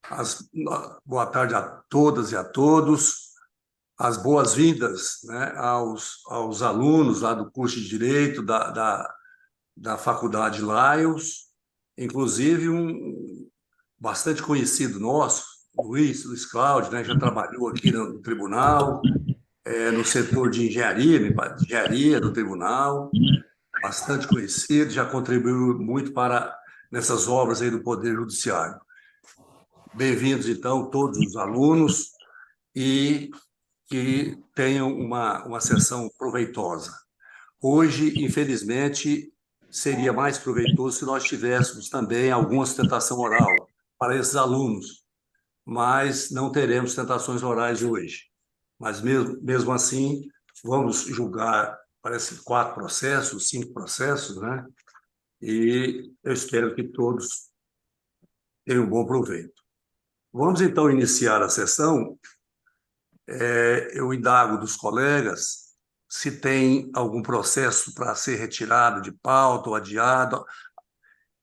as, boa tarde a todas e a todos, as boas-vindas, né, aos alunos lá do curso de Direito da Faculdade Lyons, inclusive um bastante conhecido nosso, Luiz Cláudio, né, já trabalhou aqui no tribunal, no setor de engenharia do tribunal, bastante conhecido, já contribuiu muito para nessas obras aí do Poder Judiciário. Bem-vindos, então, todos os alunos e que tenham uma sessão proveitosa. Hoje, infelizmente, seria mais proveitoso se nós tivéssemos também alguma sustentação oral para esses alunos, mas não teremos sustentações orais hoje. Mas, mesmo assim, vamos julgar, parece, 4 processos, 5 processos, né? E eu espero que todos tenham um bom proveito. Vamos, então, iniciar a sessão. Eu indago dos colegas se tem algum processo para ser retirado de pauta ou adiado,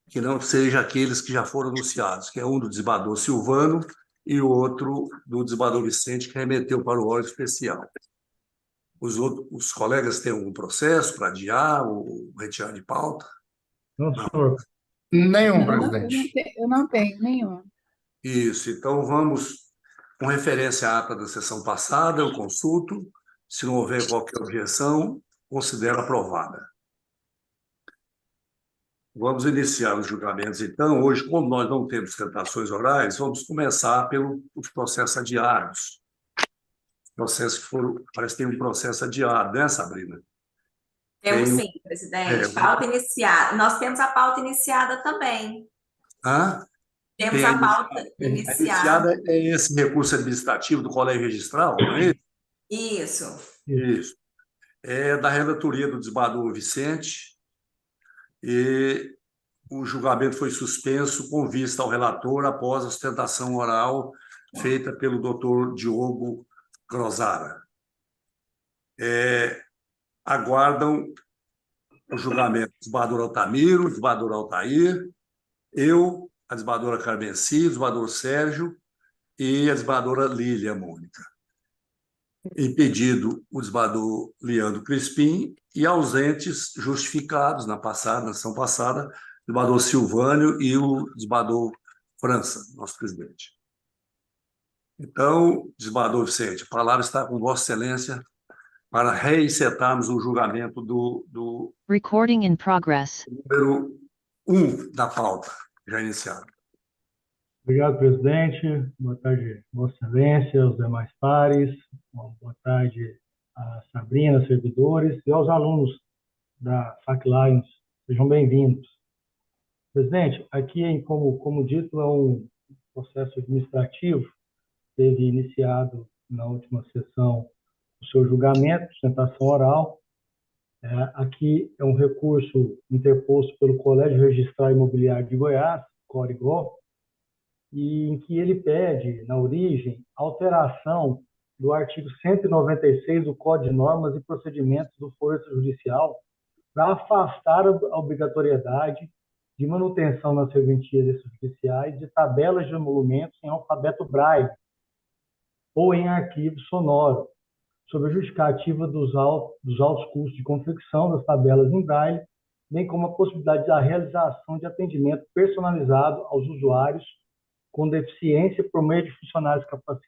que não seja aqueles que já foram anunciados, que é um do desembargador Silvano e o outro do desembargador Vicente, que remeteu para o órgão especial. Os colegas têm algum processo para adiar ou retirar de pauta? Não, Não. senhor. Nenhum, Eu não, presidente. eu não tenho nenhuma. Isso, então vamos, com referência à ata da sessão passada, eu consulto, se não houver qualquer objeção, considero aprovada. Vamos iniciar os julgamentos, então. Hoje, como nós não temos sustentações orais, vamos começar pelos processos adiados. Processos que foram, parece que tem um processo adiado, né, Sabrina? Temos Tem, sim, presidente. Pauta iniciada. Nós temos a pauta iniciada também. hã? Temos Tem a pauta a iniciada iniciada. é esse recurso administrativo do Colégio Registral, não é isso? Isso. Isso. É da relatoria do desembargador Vicente, e o julgamento foi suspenso com vista ao relator após a sustentação oral feita pelo doutor Diogo Crozara. Aguardam o julgamento do desembargador Altamiro, do desembargador Altair, eu, a desembargadora Carmenci, o desembargador Sérgio e a desembargadora Lília Mônica. Impedido o desembargador Leandro Crispim e ausentes justificados na sessão passada, o desembargador Silvânio e o desembargador França, nosso presidente. Então, desembargador Vicente, a palavra está com Vossa Excelência para reencetarmos o julgamento do Recording in progress. número 1 da pauta, já iniciado. Obrigado, presidente. Boa tarde, Vossa Excelência, aos demais pares. Boa tarde a Sabrina, servidores, e aos alunos da Fac Lyons. Sejam bem-vindos. Presidente, aqui, como dito, é um processo administrativo, teve iniciado na última sessão o seu julgamento, sustentação oral. Aqui é um recurso interposto pelo Colégio Registral Imobiliário de Goiás, Corigó, e em que ele pede, na origem, alteração do artigo 196 do Código de Normas e Procedimentos do Foro Judicial para afastar a obrigatoriedade de manutenção nas serventias extrajudiciais de tabelas de emolumentos em alfabeto braille ou em arquivo sonoro, sob a justificativa dos altos custos de confecção das tabelas em braille, bem como a possibilidade da realização de atendimento personalizado aos usuários com deficiência por meio de funcionários capacitados.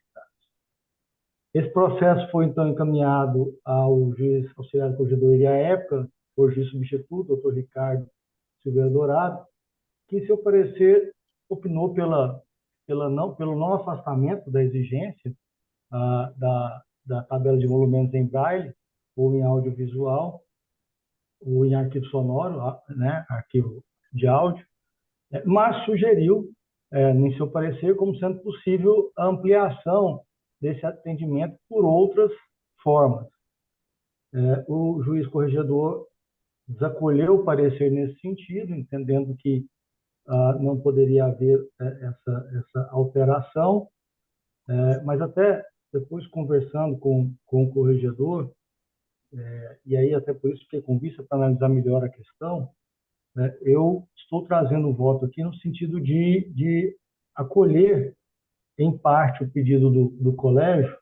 Esse processo foi, então, encaminhado ao juiz auxiliar corregedor à época, o juiz substituto, doutor Ricardo Silveira Dourado, que, em seu parecer, opinou pelo não afastamento da exigência da tabela de emolumentos em braille ou em audiovisual ou em arquivo sonoro, né, arquivo de áudio, mas sugeriu, em seu parecer, como sendo possível a ampliação desse atendimento por outras formas. O juiz corregedor desacolheu o parecer nesse sentido, entendendo que não poderia haver essa alteração, mas até depois conversando com o corregedor, e aí até por isso fiquei com vista para analisar melhor a questão, eu estou trazendo um voto aqui no sentido de acolher em parte, o pedido do colégio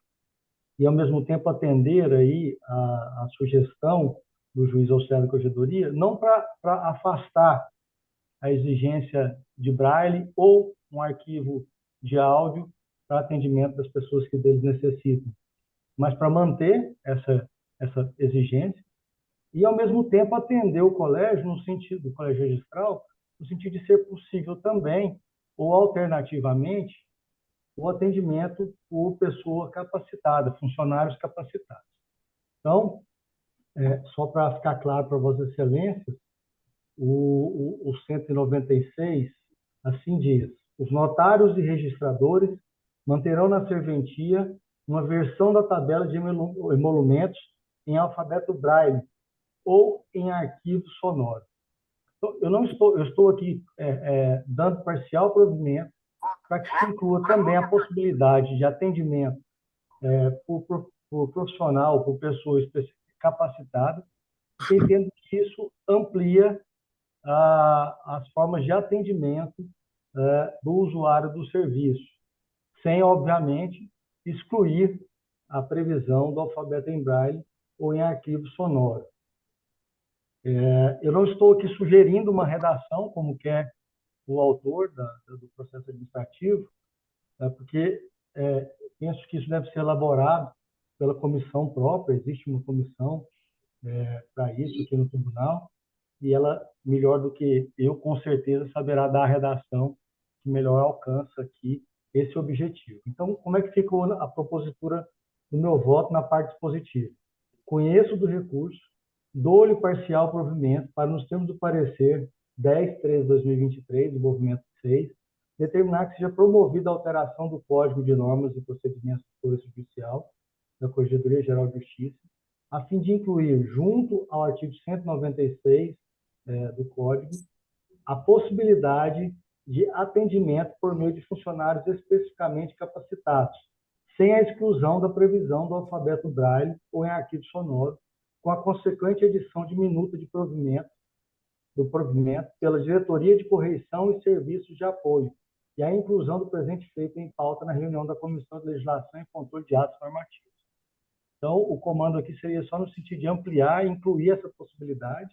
e, ao mesmo tempo, atender aí a sugestão do juiz auxiliar da corregedoria, não para afastar a exigência de braille ou um arquivo de áudio para atendimento das pessoas que deles necessitam, mas para manter essa exigência e, ao mesmo tempo, atender o colégio no sentido do colégio registral, no sentido de ser possível também, ou alternativamente, o atendimento por pessoa capacitada, funcionários capacitados. Então, só para ficar claro para Vossas Excelências, o 196, assim diz: os notários e registradores manterão na serventia uma versão da tabela de emolumentos em alfabeto braille ou em arquivo sonoro. Então, eu estou aqui dando parcial provimento para que se inclua também a possibilidade de atendimento por profissional, por pessoa capacitada, entendo que isso amplia as formas de atendimento do usuário do serviço, sem, obviamente, excluir a previsão do alfabeto em braille ou em arquivo sonoro. Eu não estou aqui sugerindo uma redação, como quer o autor do processo administrativo, porque penso que isso deve ser elaborado pela comissão própria, existe uma comissão para isso aqui no tribunal, e ela, melhor do que eu, com certeza, saberá dar a redação que melhor alcança aqui esse objetivo. Então, como é que ficou a propositura do meu voto na parte dispositiva? Conheço do recurso, dou-lhe parcial provimento para, nos termos do parecer 10/3/2023, do movimento 6, determinar que seja promovida a alteração do Código de Normas e Procedimentos do Poder Judicial da Corregedoria Geral de Justiça, a fim de incluir, junto ao artigo 196 do Código, a possibilidade de atendimento por meio de funcionários especificamente capacitados, sem a exclusão da previsão do alfabeto braille ou em arquivo sonoro, com a consequente edição de minuta de provimento, do provimento pela Diretoria de Correição e Serviços de Apoio, e a inclusão do presente feito em pauta na reunião da Comissão de Legislação e Controle de Atos Normativos. Então, o comando aqui seria só no sentido de ampliar e incluir essa possibilidade,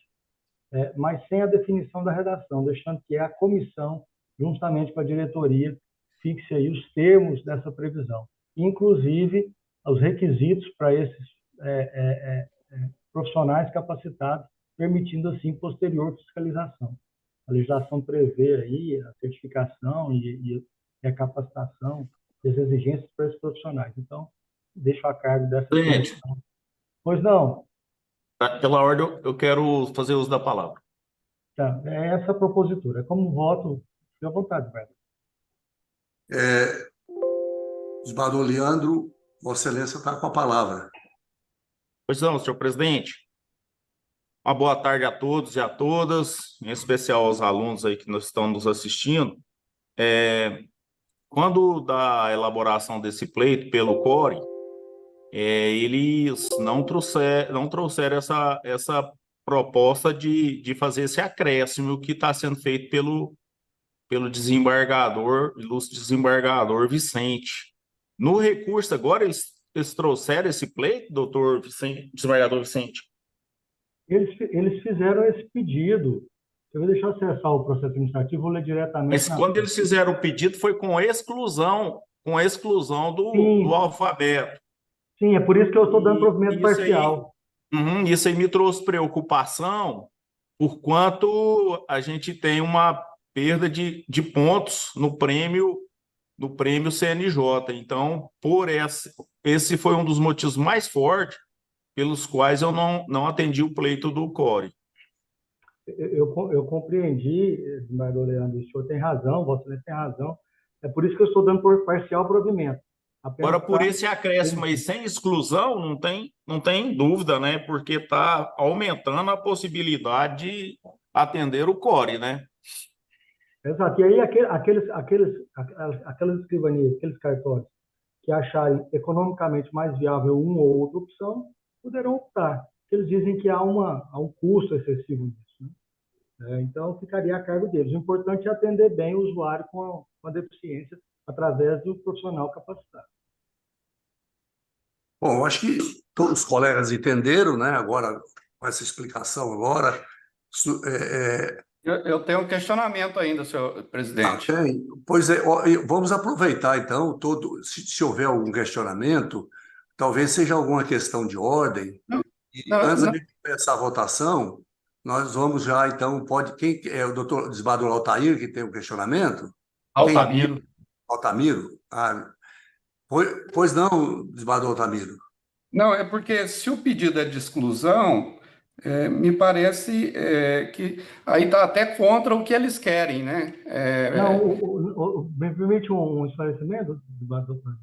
mas sem a definição da redação, deixando que a comissão, juntamente com a diretoria, fixe aí os termos dessa previsão, inclusive os requisitos para esses profissionais capacitados, permitindo, assim, posterior fiscalização. A legislação prevê aí a certificação e a capacitação das exigências para esses profissionais. Então, deixo a cargo dessa comissão. Pois não? Pela ordem, eu quero fazer uso da palavra. Tá, é essa a propositura. Como voto, fique à vontade, Pedro. Esbadou Leandro, Vossa Excelência está com a palavra. Pois não, senhor presidente. Uma boa tarde a todos e a todas, em especial aos alunos aí que estão nos assistindo. Quando da elaboração desse pleito pelo CORE, eles não trouxeram essa proposta de fazer esse acréscimo que está sendo feito pelo desembargador, ilustre desembargador Vicente. No recurso agora, eles trouxeram esse pleito, doutor Vicente, desembargador Vicente? Eles fizeram esse pedido. Eu vou deixar acessar o processo administrativo, vou ler diretamente. Mas quando eles fizeram o pedido, foi com exclusão do alfabeto. Sim, é por isso que eu estou dando provimento parcial. Isso aí me trouxe preocupação, por quanto a gente tem uma perda de pontos no prêmio CNJ. Então, esse foi um dos motivos mais fortes pelos quais eu não atendi o pleito do CORE. Eu compreendi, desembargador Leandro, o senhor tem razão, Vossa Excelência tem razão. É por isso que eu estou dando por parcial provimento. Agora, por esse acréscimo aí, sem exclusão, não tem dúvida, né? Porque está aumentando a possibilidade de atender o CORE, né? Exato. E aí, aquelas escrivanias, aqueles cartórios que acharem economicamente mais viável uma ou outra opção, poderão optar. Eles dizem que há um custo excessivo nisso, né? Então, ficaria a cargo deles. O importante é atender bem o usuário com a deficiência através do profissional capacitado. Bom, eu acho que todos os colegas entenderam, né? Agora, com essa explicação agora, Eu tenho um questionamento ainda, senhor presidente. tem. Pois é, ó, vamos aproveitar então, se houver algum questionamento, talvez seja alguma questão de ordem, e Não, antes não, de começar a votação, nós vamos já então, quem é o doutor Desbador Altair que tem o questionamento? Quem? Altamiro. Altamiro? Pois não, Desbador Altamiro. Não, é porque se o pedido é de exclusão, me parece que aí está até contra o que eles querem, né? Não, me permite um esclarecimento, doutor?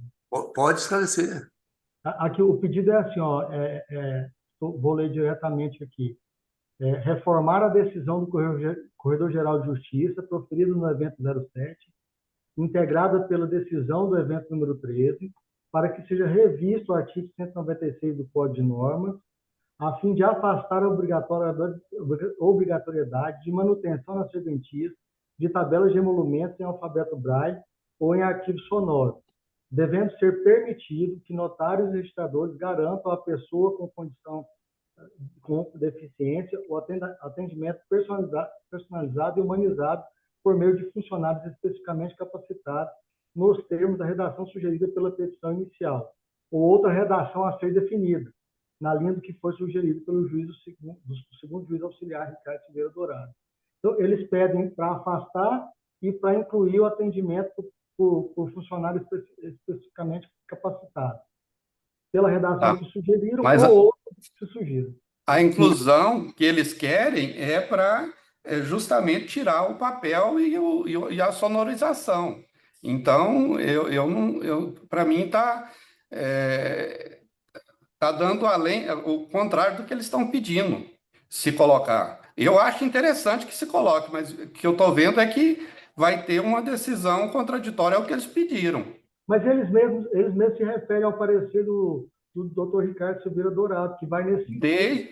Pode esclarecer. Aqui o pedido é assim, ó, vou ler diretamente aqui. Reformar a decisão do Corredor-Geral de Justiça proferida no evento 07, integrada pela decisão do evento número 13, para que seja revisto o artigo 196 do Código de Normas, a fim de afastar a obrigatoriedade de manutenção nas serventias de tabelas de emolumentos em alfabeto Braille ou em arquivo sonoro, devendo ser permitido que notários e registradores garantam à pessoa com condição com deficiência o atendimento personalizado e humanizado por meio de funcionários especificamente capacitados nos termos da redação sugerida pela petição inicial, ou outra redação a ser definida, na linha do que foi sugerido pelo segundo juiz auxiliar Ricardo Silveira Dourado. Então, eles pedem para afastar e para incluir o atendimento por funcionários especificamente capacitados, pela redação que sugeriram ou outra que se sugira. A inclusão que eles querem é para justamente tirar o papel e a sonorização. Então, para mim tá dando o contrário do que eles estão pedindo se colocar. Eu acho interessante que se coloque, mas o que eu estou vendo é que vai ter uma decisão contraditória ao que eles pediram. Mas eles mesmos se referem ao parecer do Dr. Ricardo Silveira Dourado, que vai nesse...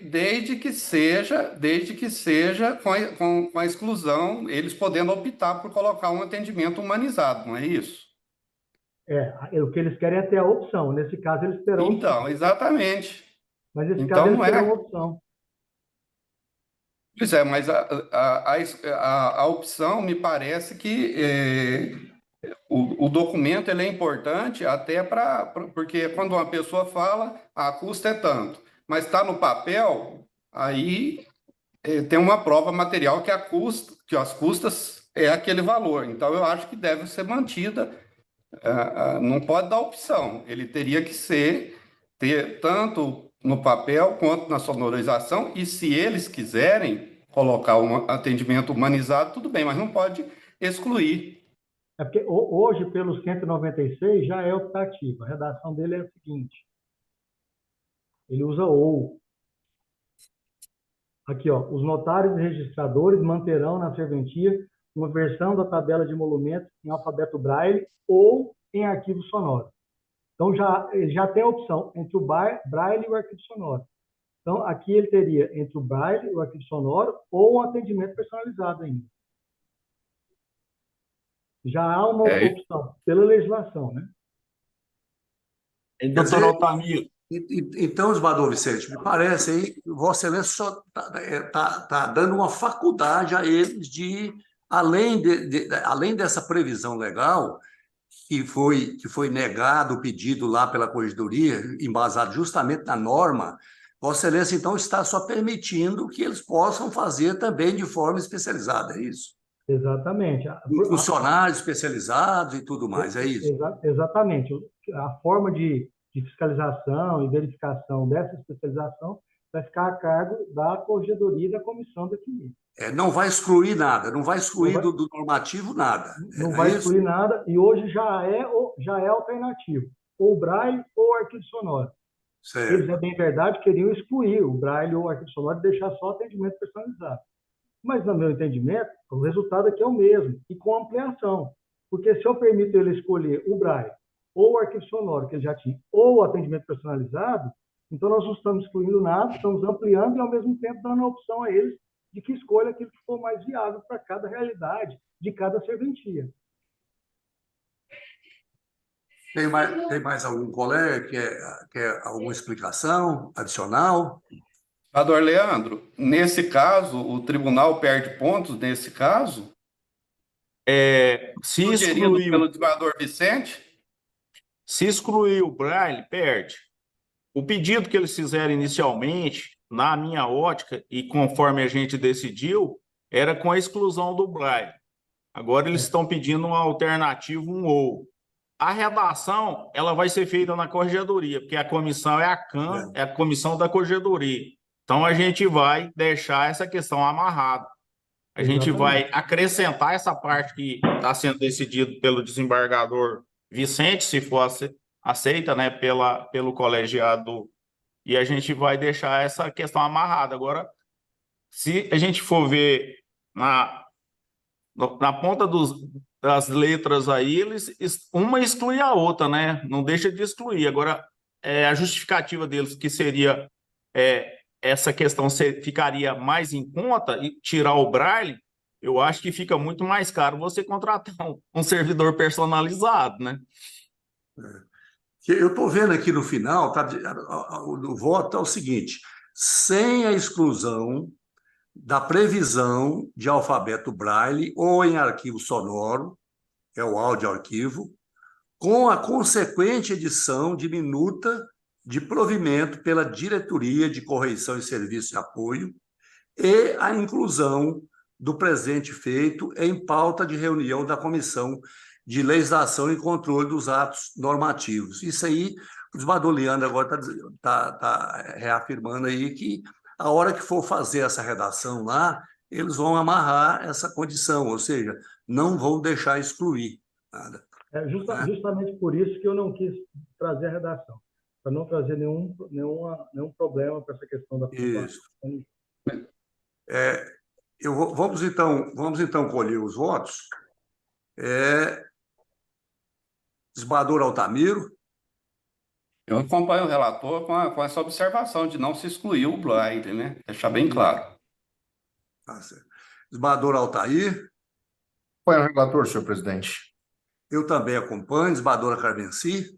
Desde que seja com a exclusão, eles podendo optar por colocar um atendimento humanizado, não é isso? O que eles querem é ter a opção. Nesse caso, eles terão Então, opção. exatamente. Mas nesse Então, caso, eles não é... terão opção. Pois é, mas a opção me parece que o documento ele é importante até porque quando uma pessoa fala, a custa é tanto, mas está no papel, aí tem uma prova material que as custas é aquele valor. Então, eu acho que deve ser mantida, não pode dar opção, ele teria que ter tanto no papel quanto na sonorização, e se eles quiserem colocar um atendimento humanizado, tudo bem, mas não pode excluir. É porque hoje, pelo 196, já é optativo. A redação dele é a seguinte. Ele usa ou. Aqui, ó, os notários e registradores manterão na serventia uma versão da tabela de emolumentos em alfabeto Braille ou em arquivo sonoro. Então, ele já tem a opção entre o Braille e o arquivo sonoro. Então, aqui ele teria entre o Braille, o arquivo sonoro, ou um atendimento personalizado ainda. Já há uma opção pela legislação, né? Doutor Altamiro. Então, Esbador Vicente, me parece aí que Vossa Excelência só está dando uma faculdade a eles de, além dessa previsão legal, que foi negado o pedido lá pela Corregedoria, embasado justamente na norma, Vossa Excelência, então, está só permitindo que eles possam fazer também de forma especializada, é isso? Exatamente. Funcionários especializados e tudo mais, é isso? Exatamente. A forma de fiscalização e verificação dessa especialização vai ficar a cargo da Corregedoria e da comissão definida. Não vai excluir nada, não vai excluir do normativo nada. Não vai excluir nada, e hoje já é alternativo, ou o Braille ou o arquivo sonoro. Certo. Eles, é bem verdade, queriam excluir o Braille ou o arquivo sonoro e deixar só atendimento personalizado. Mas, no meu entendimento, o resultado aqui é o mesmo, e com ampliação. Porque se eu permito ele escolher o Braille ou o arquivo sonoro, que ele já tinha, ou o atendimento personalizado, então nós não estamos excluindo nada, estamos ampliando e, ao mesmo tempo, dando a opção a eles de que escolha aquilo que for mais viável para cada realidade de cada serventia. Tem mais algum colega que quer alguma explicação adicional? Senador Leandro, nesse caso, o tribunal perde pontos nesse caso, Se sugerido excluir, pelo desembargador Vicente? se excluir o Braille, perde. O pedido que eles fizeram inicialmente, na minha ótica, e conforme a gente decidiu, era com a exclusão do Braille. Agora eles estão pedindo uma alternativa, um ou. A redação, ela vai ser feita na corregedoria, porque a comissão é a CAM, é a comissão da corregedoria. Então a gente vai deixar essa questão amarrada. A gente vai acrescentar essa parte que está sendo decidido pelo desembargador Vicente, se for aceita, né, pelo colegiado, e a gente vai deixar essa questão amarrada. Agora, se a gente for ver na ponta das letras aí, uma exclui a outra, né? Não deixa de excluir. Agora, a justificativa deles, que seria essa questão ficaria mais em conta e tirar o Braille, eu acho que fica muito mais caro você contratar um servidor personalizado, né? Eu estou vendo aqui no final, o voto é o seguinte: sem a exclusão da previsão de alfabeto Braille ou em arquivo sonoro, que é o áudio-arquivo, com a consequente edição de minuta de provimento pela Diretoria de Correição e Serviço de Apoio e a inclusão do presente feito em pauta de reunião da Comissão de Legislação e Controle dos Atos Normativos. Isso aí, o desembargador Leandro agora está reafirmando aí que a hora que for fazer essa redação lá, eles vão amarrar essa condição, ou seja, não vão deixar excluir nada. Justamente por isso que eu não quis trazer a redação, para não trazer nenhum problema com essa questão da Isso. Vamos então colher os votos. Desembargador Altamiro. Eu acompanho o relator com essa observação de não se excluir o Braille, né? Deixar bem claro. Tá certo. Desembargador Altair. Acompanho o relator, senhor presidente. Eu também acompanho. Desembargadora Carmenci.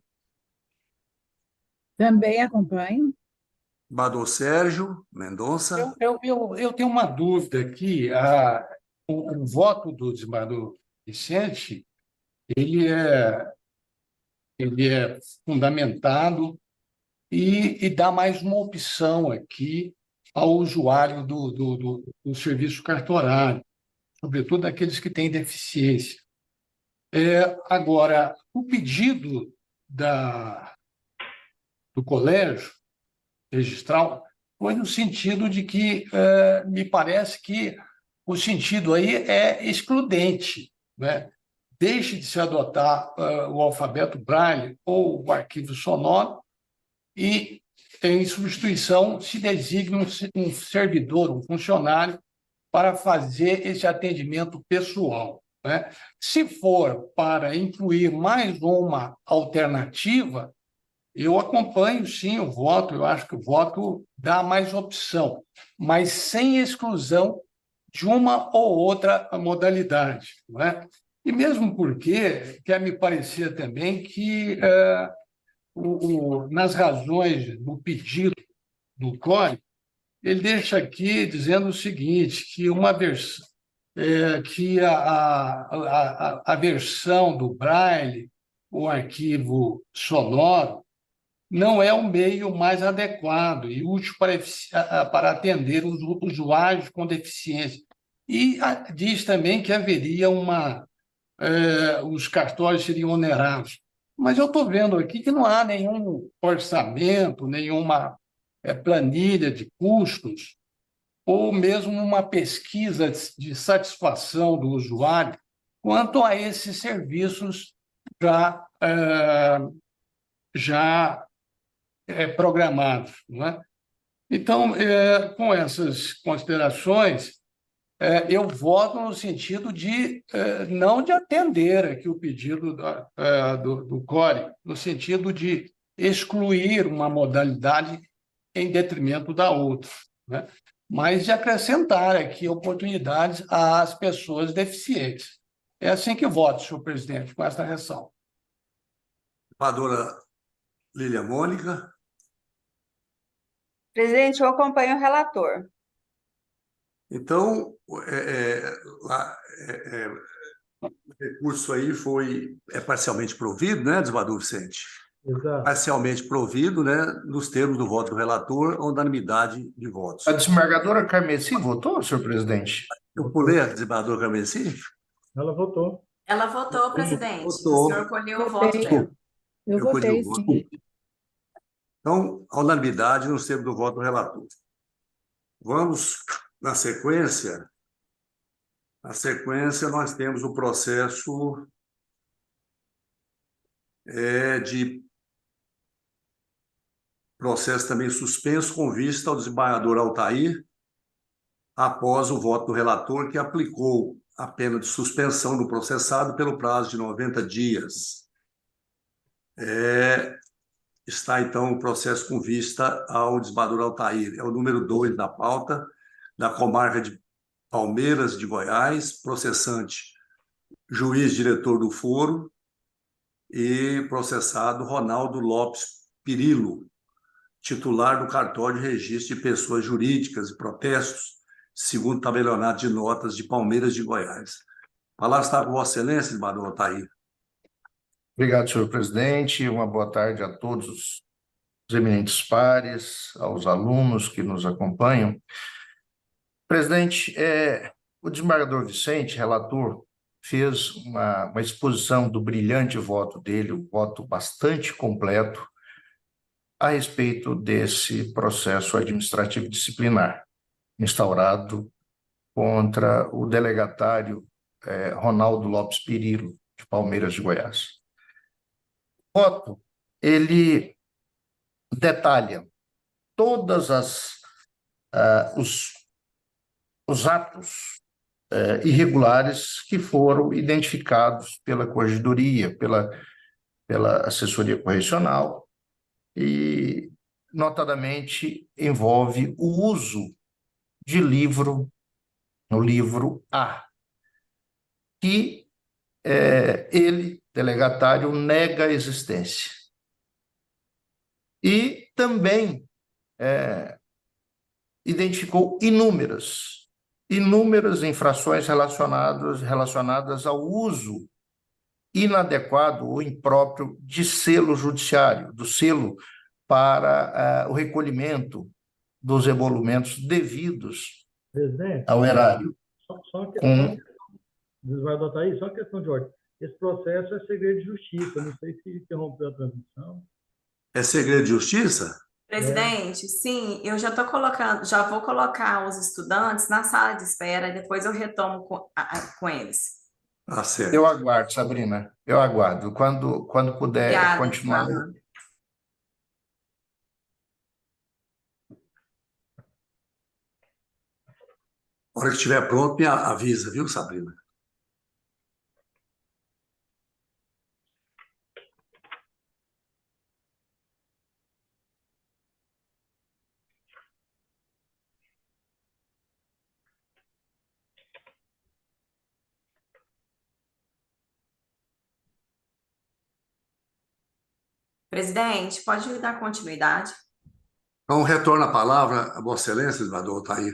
Também acompanho. Desembargador Sérgio Mendonça. Eu tenho uma dúvida aqui. O voto do desembargador Vicente, ele é fundamentado e dá mais uma opção aqui ao usuário do serviço cartorário, sobretudo aqueles que têm deficiência. Agora, o pedido do colégio registral foi no sentido de que me parece que o sentido aí é excludente, né? Deixe de se adotar o alfabeto Braille ou o arquivo sonoro e, em substituição, se designa um servidor, um funcionário, para fazer esse atendimento pessoal, né? Se for para incluir mais uma alternativa, eu acompanho, sim, o voto, eu acho que o voto dá mais opção, mas sem exclusão de uma ou outra modalidade, não é? E mesmo porque quer me parecer também que nas razões do pedido do CORE, ele deixa aqui dizendo o seguinte, que que a versão do Braille, o arquivo sonoro, não é o meio mais adequado e útil para atender os usuários com deficiência. E diz também que haveria os cartórios seriam onerados. Mas eu estou vendo aqui que não há nenhum orçamento, nenhuma planilha de custos, ou mesmo uma pesquisa de satisfação do usuário quanto a esses serviços já programados, não é? Então, com essas considerações, eu voto no sentido de não de atender aqui o pedido do CORE, no sentido de excluir uma modalidade em detrimento da outra, né? Mas de acrescentar aqui oportunidades às pessoas deficientes. É assim que voto, senhor presidente, com essa ressalva. Desembargadora Lília Mônica. Presidente, eu acompanho o relator. Então, o recurso aí é parcialmente provido, né, desembargador Vicente? Exato. Parcialmente provido, né, nos termos do voto do relator, a unanimidade de votos. A desembargadora Carmeci votou, senhor presidente? Eu pulei a desembargadora Carmeci? Ela votou. Ela votou, presidente. Votou. O senhor colheu o voto dela. Eu Eu colhi o votei, voto. sim. Então, a unanimidade nos termos do voto do relator. Vamos, na sequência. Na sequência, nós temos o processo de processo também suspenso com vista ao desembargador Altair, após o voto do relator, que aplicou a pena de suspensão do processado pelo prazo de 90 dias. Está, então, o processo com vista ao desembargador Altair. É o número 2 da pauta, da comarca de Palmeiras de Goiás, processante, juiz diretor do foro, e processado Ronaldo Lopes Pirillo, titular do cartório de registro de pessoas jurídicas e protestos, segundo o tabelionato de notas de Palmeiras de Goiás. A palavra está com Vossa Excelência, desembargador Altair. Obrigado, senhor presidente. Uma boa tarde a todos os eminentes pares, aos alunos que nos acompanham. Presidente, o desembargador Vicente, relator, fez uma exposição do brilhante voto dele, um voto bastante completo, a respeito desse processo administrativo disciplinar instaurado contra o delegatário Ronaldo Lopes Pirillo, de Palmeiras de Goiás. O voto, ele detalha todas os atos irregulares que foram identificados pela Corregedoria, pela assessoria correcional, e, notadamente, envolve o uso de no livro A, que ele, delegatário, nega a existência. E também identificou inúmeras infrações relacionadas ao uso inadequado ou impróprio de selo judiciário, do selo para o recolhimento dos emolumentos devidos Presidente, ao erário. só uma questão, desembargador Altair, só uma questão de ordem. Esse processo é segredo de justiça, não sei se interrompeu a transmissão. É segredo de justiça? Presidente, sim, eu já estou colocando, já vou colocar os estudantes na sala de espera e depois eu retomo com eles. Ah, certo. Eu aguardo, Sabrina, eu aguardo. Quando puder Obrigada, continuar. Fernando. A hora que estiver pronto, me avisa, viu, Sabrina? Presidente, pode dar continuidade? Então, retorno a palavra a Vossa Excelência, desembargador Altair.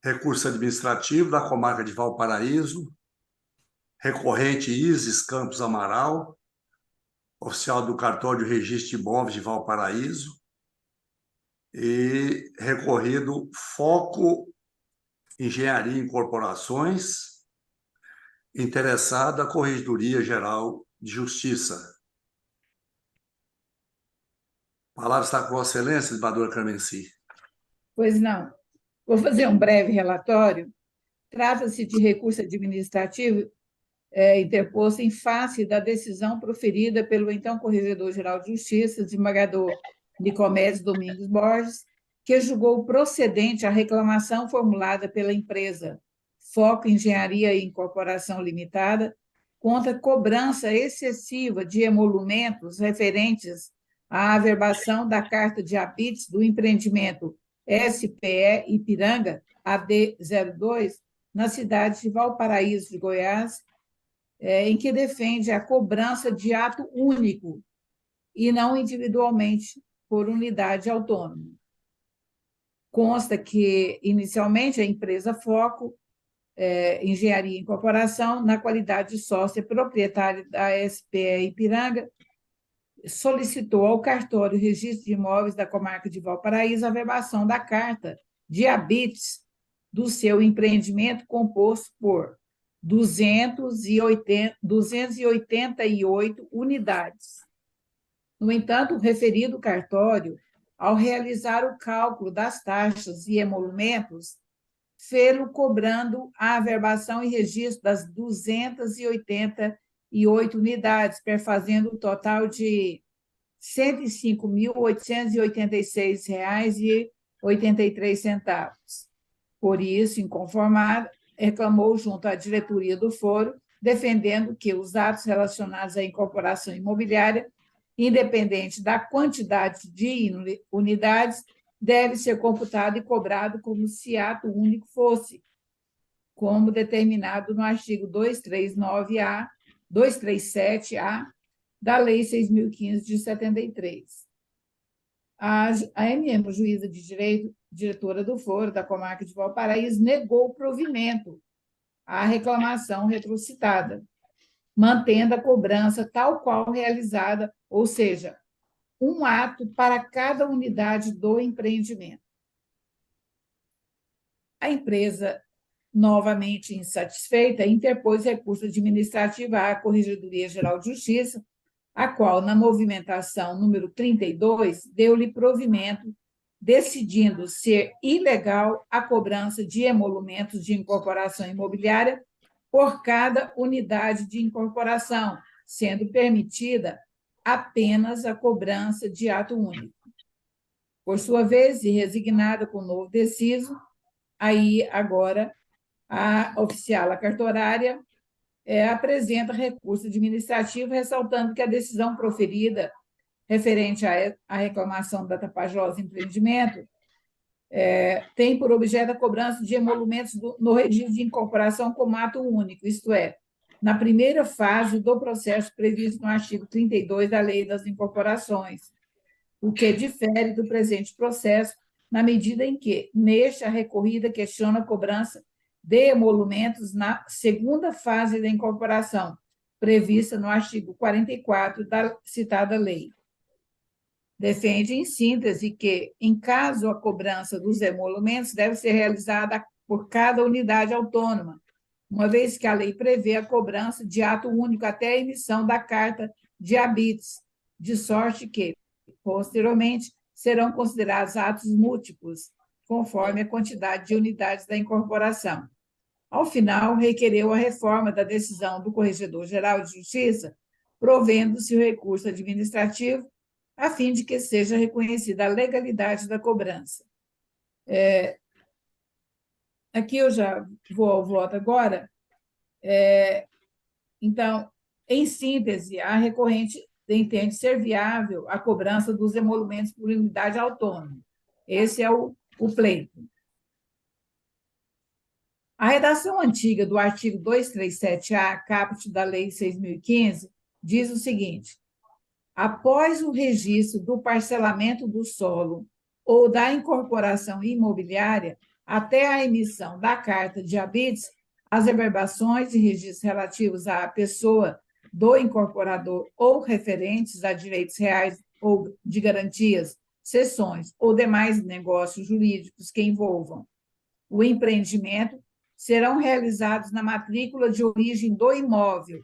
recurso administrativo da comarca de Valparaíso, recorrente Isis Campos Amaral, oficial do cartório de registro de imóveis de Valparaíso, e recorrido Foco Engenharia e Incorporações, interessada a Corregedoria Geral de Justiça. A palavra está com Vossa Excelência, desembargadora Clemency. Pois não. Vou fazer um breve relatório. Trata-se de recurso administrativo interposto em face da decisão proferida pelo então Corregedor-Geral de Justiça, desembargador Nicomedes Domingos Borges, que julgou procedente a reclamação formulada pela empresa Foco Engenharia e Incorporação Limitada contra cobrança excessiva de emolumentos referentes à averbação da carta de habites do empreendimento SPE Ipiranga, AD02, na cidade de Valparaíso de Goiás, em que defende a cobrança de ato único e não individualmente por unidade autônoma. Consta que, inicialmente, a empresa Foco Engenharia e Incorporação, na qualidade de sócia proprietária da SPE Ipiranga, solicitou ao cartório Registro de Imóveis da comarca de Valparaíso a averbação da carta de habites do seu empreendimento composto por 288 unidades. No entanto, o referido cartório, ao realizar o cálculo das taxas e emolumentos, fê-lo cobrando a averbação e registro das 288 unidades, perfazendo um total de R$ 105.886,83. Por isso, inconformado, reclamou junto à diretoria do foro, defendendo que os atos relacionados à incorporação imobiliária, independente da quantidade de unidades, deve ser computado e cobrado como se ato único fosse, como determinado no artigo 237-A da Lei 6.015 de 73. A MM, juíza de direito, diretora do foro da comarca de Valparaíso, negou o provimento à reclamação retrocitada, mantendo a cobrança tal qual realizada, ou seja, um ato para cada unidade do empreendimento. A empresa, novamente insatisfeita, interpôs recurso administrativo à Corregedoria Geral de Justiça, a qual, na movimentação número 32, deu-lhe provimento, decidindo ser ilegal a cobrança de emolumentos de incorporação imobiliária por cada unidade de incorporação, sendo permitida apenas a cobrança de ato único. Por sua vez, e resignada com o novo deciso, aí agora a oficial, a cartorária, apresenta recurso administrativo, ressaltando que a decisão proferida referente à reclamação da Tapajós Empreendimento tem por objeto a cobrança de emolumentos no regime de incorporação como ato único, isto é, na primeira fase do processo previsto no artigo 32 da Lei das Incorporações, o que difere do presente processo, na medida em que, neste, a recorrida questiona a cobrança de emolumentos na segunda fase da incorporação, prevista no artigo 44 da citada lei. Defende, em síntese, que, em caso a cobrança dos emolumentos, deve ser realizada por cada unidade autônoma, uma vez que a lei prevê a cobrança de ato único até a emissão da carta de habites, de sorte que, posteriormente, serão considerados atos múltiplos, conforme a quantidade de unidades da incorporação. Ao final, requereu a reforma da decisão do Corregedor-Geral de Justiça, provendo-se o recurso administrativo, a fim de que seja reconhecida a legalidade da cobrança. Aqui eu já vou ao voto agora. Então, em síntese, a recorrente entende ser viável a cobrança dos emolumentos por unidade autônoma. Esse é o pleito. A redação antiga do artigo 237-A, caput da Lei 6.015, diz o seguinte: após o registro do parcelamento do solo ou da incorporação imobiliária, até a emissão da carta de habeas, as averbações e registros relativos à pessoa do incorporador ou referentes a direitos reais ou de garantias, cessões ou demais negócios jurídicos que envolvam o empreendimento serão realizados na matrícula de origem do imóvel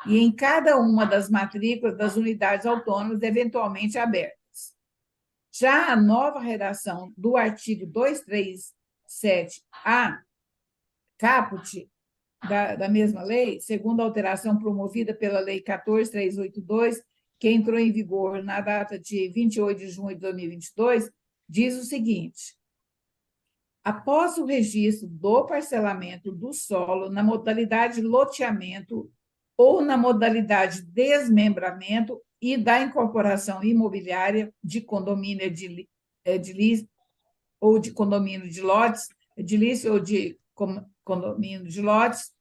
e em cada uma das matrículas das unidades autônomas eventualmente abertas. Já a nova redação do artigo 237-A, caput da mesma lei, segundo a alteração promovida pela Lei 14.382, que entrou em vigor na data de 28 de junho de 2022, diz o seguinte: após o registro do parcelamento do solo na modalidade loteamento ou na modalidade desmembramento e da incorporação imobiliária de condomínio edilício ou de condomínio de lotes, edilício ou de condomínio de lotes,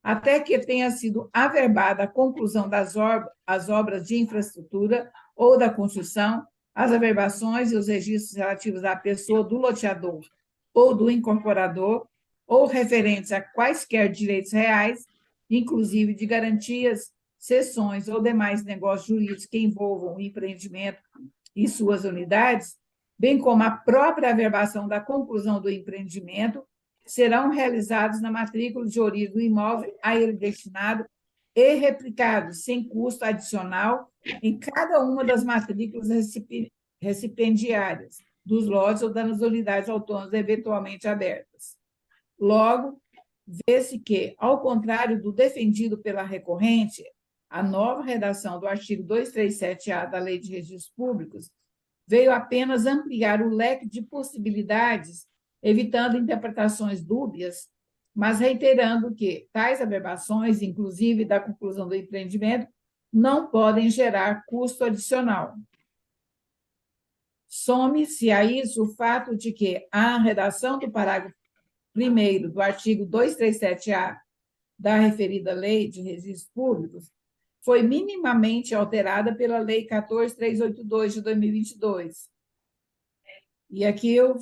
até que tenha sido averbada a conclusão das obras de infraestrutura ou da construção, as averbações e os registros relativos à pessoa do loteador ou do incorporador, ou referentes a quaisquer direitos reais, inclusive de garantias, cessões ou demais negócios jurídicos que envolvam o empreendimento e suas unidades, bem como a própria averbação da conclusão do empreendimento, serão realizados na matrícula de origem do imóvel a ele destinado e replicados sem custo adicional em cada uma das matrículas recipiendiárias dos lotes ou das unidades autônomas eventualmente abertas. Logo, vê-se que, ao contrário do defendido pela recorrente, a nova redação do artigo 237-A da Lei de Registros Públicos veio apenas ampliar o leque de possibilidades, evitando interpretações dúbias, mas reiterando que tais averbações, inclusive da conclusão do empreendimento, não podem gerar custo adicional. Some-se a isso o fato de que a redação do parágrafo 1º do artigo 237-A da referida Lei de Registros Públicos foi minimamente alterada pela Lei 14.382 de 2022. E aqui eu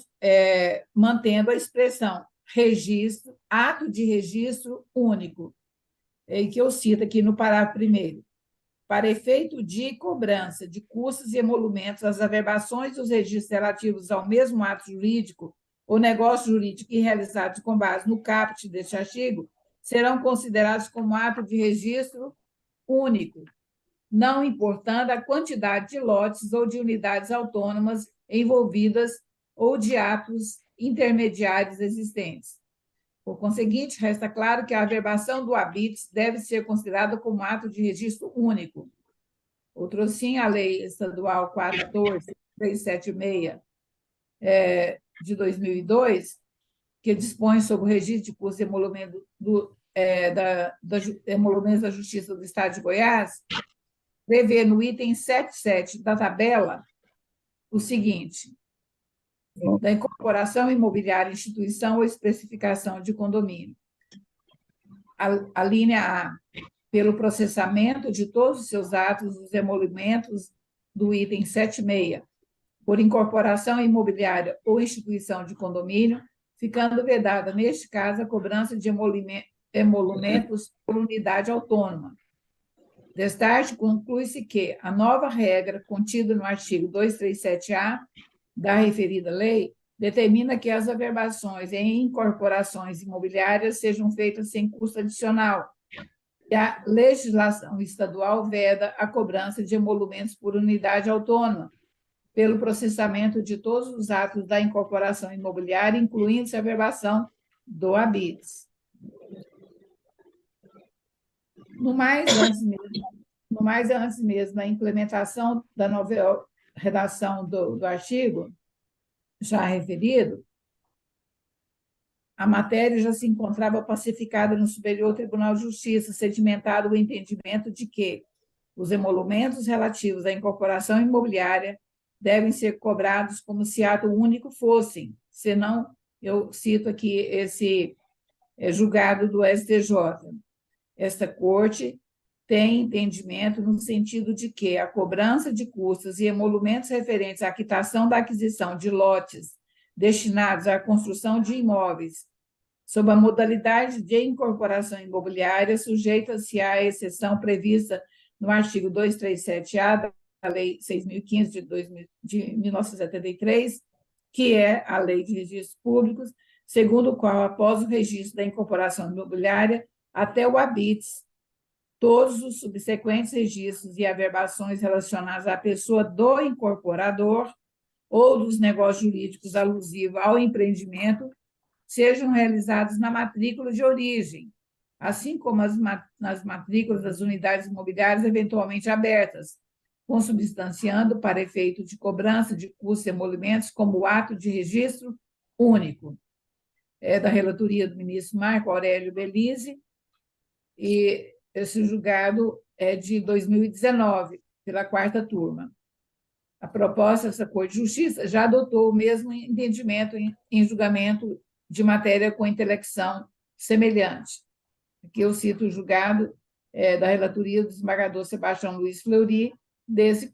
mantendo a expressão registro, ato de registro único, que eu cito aqui no parágrafo 1º. Para efeito de cobrança de custos e emolumentos, as averbações e os registros relativos ao mesmo ato jurídico ou negócio jurídico e realizados com base no caput deste artigo serão considerados como ato de registro único, não importando a quantidade de lotes ou de unidades autônomas envolvidas ou de atos intermediários existentes. Por conseguinte, resta claro que a averbação do habeas deve ser considerada como ato de registro único. Outro sim, a Lei Estadual 14.376 de 2002, que dispõe sobre o registro de custos e emolumentos emolumentos da Justiça do Estado de Goiás, prevê no item 7.7 da tabela o seguinte: da incorporação imobiliária, instituição ou especificação de condomínio. A linha A, pelo processamento de todos os seus atos, os emolumentos do item 7.6, por incorporação imobiliária ou instituição de condomínio, ficando vedada, neste caso, a cobrança de emolumentos por unidade autônoma. Destarte, conclui-se que a nova regra contida no artigo 237-A da referida lei determina que as averbações em incorporações imobiliárias sejam feitas sem custo adicional, e a legislação estadual veda a cobrança de emolumentos por unidade autônoma, pelo processamento de todos os atos da incorporação imobiliária, incluindo-se a averbação do habeas. No mais, antes mesmo da implementação da nova redação do artigo já referido, a matéria já se encontrava pacificada no Superior Tribunal de Justiça, sedimentado o entendimento de que os emolumentos relativos à incorporação imobiliária devem ser cobrados como se ato único fossem, senão, eu cito aqui esse julgado do STJ. Esta corte tem entendimento no sentido de que a cobrança de custos e emolumentos referentes à quitação da aquisição de lotes destinados à construção de imóveis, sob a modalidade de incorporação imobiliária, sujeita-se à exceção prevista no artigo 237-A da Lei 6.015 de 1973, que é a Lei de Registros Públicos, segundo o qual, após o registro da incorporação imobiliária, até o habites, todos os subsequentes registros e averbações relacionados à pessoa do incorporador ou dos negócios jurídicos alusivos ao empreendimento sejam realizados na matrícula de origem, assim como nas matrículas das unidades imobiliárias eventualmente abertas, consubstanciando para efeito de cobrança de custos e emolumentos como ato de registro único. É da relatoria do ministro Marco Aurélio Belize, e esse julgado é de 2019, pela 4ª turma. A proposta dessa Corte de Justiça já adotou o mesmo entendimento em julgamento de matéria com intelecção semelhante. Aqui eu cito o julgado da relatoria do desembargador Sebastião Luiz Fleury, desse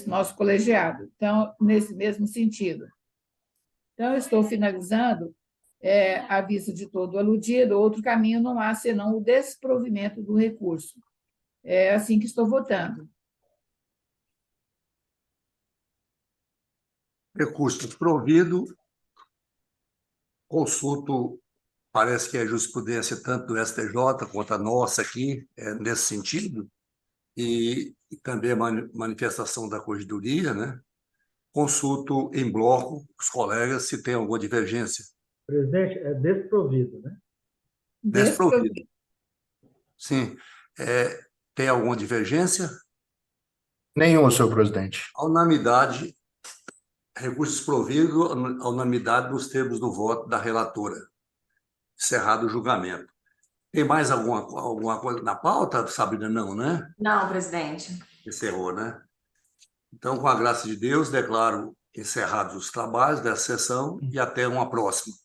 nosso colegiado. Então, nesse mesmo sentido. Então, eu estou finalizando, à vista de todo aludido, outro caminho não há senão o desprovimento do recurso. É assim que estou votando. Recurso desprovido. Consulto, parece que é jurisprudência tanto do STJ quanto a nossa aqui, nesse sentido, e também a manifestação da corregedoria, né? Consulto em bloco os colegas se tem alguma divergência. Presidente, é desprovido, né? Desprovido. Sim. Tem alguma divergência? Nenhuma, senhor presidente. A unanimidade, recurso desprovido, a unanimidade nos termos do voto da relatora. Encerrado o julgamento. Tem mais alguma coisa na pauta, Sabrina? Não, né? Não, presidente. Encerrou, né? Então, com a graça de Deus, declaro encerrados os trabalhos dessa sessão e até uma próxima.